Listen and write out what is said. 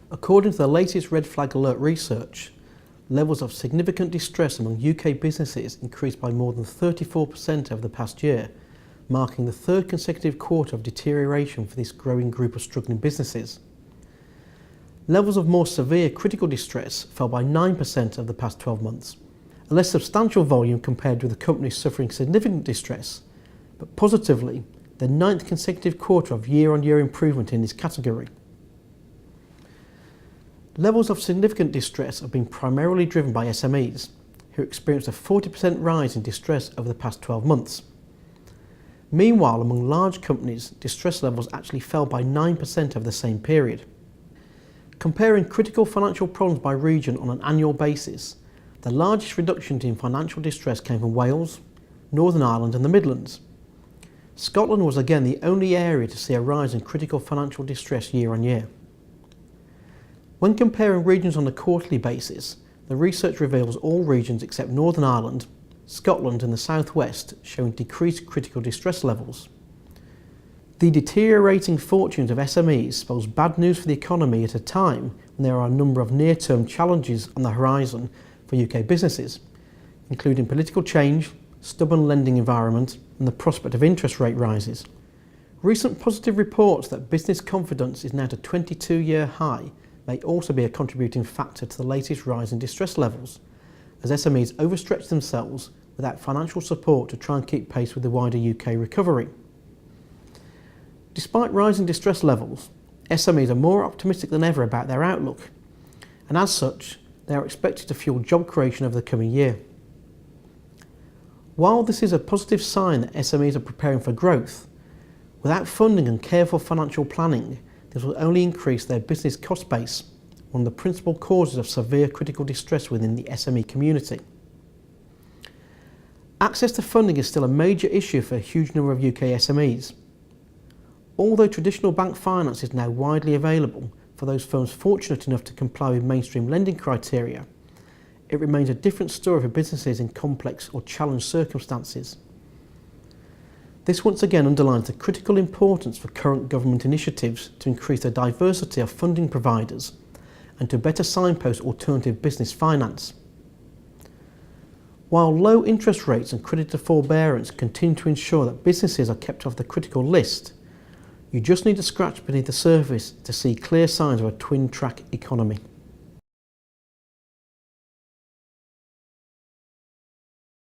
According to the latest red flag alert research, levels of significant distress among UK businesses increased by more than 34% over the past year, marking the third consecutive quarter of deterioration for this growing group of struggling businesses. Levels of more severe critical distress fell by 9% over the past 12 months, a less substantial volume compared with the companies suffering significant distress, but positively, the 9th consecutive quarter of year-on-year improvement in this category. Levels of significant distress have been primarily driven by SMEs, who experienced a 40% rise in distress over the past 12 months. Meanwhile, among large companies, distress levels actually fell by 9% over the same period. Comparing critical financial problems by region on an annual basis, the largest reductions in financial distress came from Wales, Northern Ireland and the Midlands. Scotland was again the only area to see a rise in critical financial distress year on year. When comparing regions on a quarterly basis, the research reveals all regions except Northern Ireland, Scotland and the South West showing decreased critical distress levels. The deteriorating fortunes of SMEs spells bad news for the economy at a time when there are a number of near-term challenges on the horizon for UK businesses, including political change, stubborn lending environment and the prospect of interest rate rises. Recent positive reports that business confidence is now at a 22-year high may also be a contributing factor to the latest rise in distress levels, as SMEs overstretch themselves without financial support to try and keep pace with the wider UK recovery. Despite rising distress levels, SMEs are more optimistic than ever about their outlook, and as such, they are expected to fuel job creation over the coming year. While this is a positive sign that SMEs are preparing for growth, without funding and careful financial planning, this will only increase their business cost base, one of the principal causes of severe critical distress within the SME community. Access to funding is still a major issue for a huge number of UK SMEs. Although traditional bank finance is now widely available for those firms fortunate enough to comply with mainstream lending criteria, it remains a different story for businesses in complex or challenged circumstances. This once again underlines the critical importance for current government initiatives to increase the diversity of funding providers and to better signpost alternative business finance. While low interest rates and creditor forbearance continue to ensure that businesses are kept off the critical list, you just need to scratch beneath the surface to see clear signs of a twin-track economy.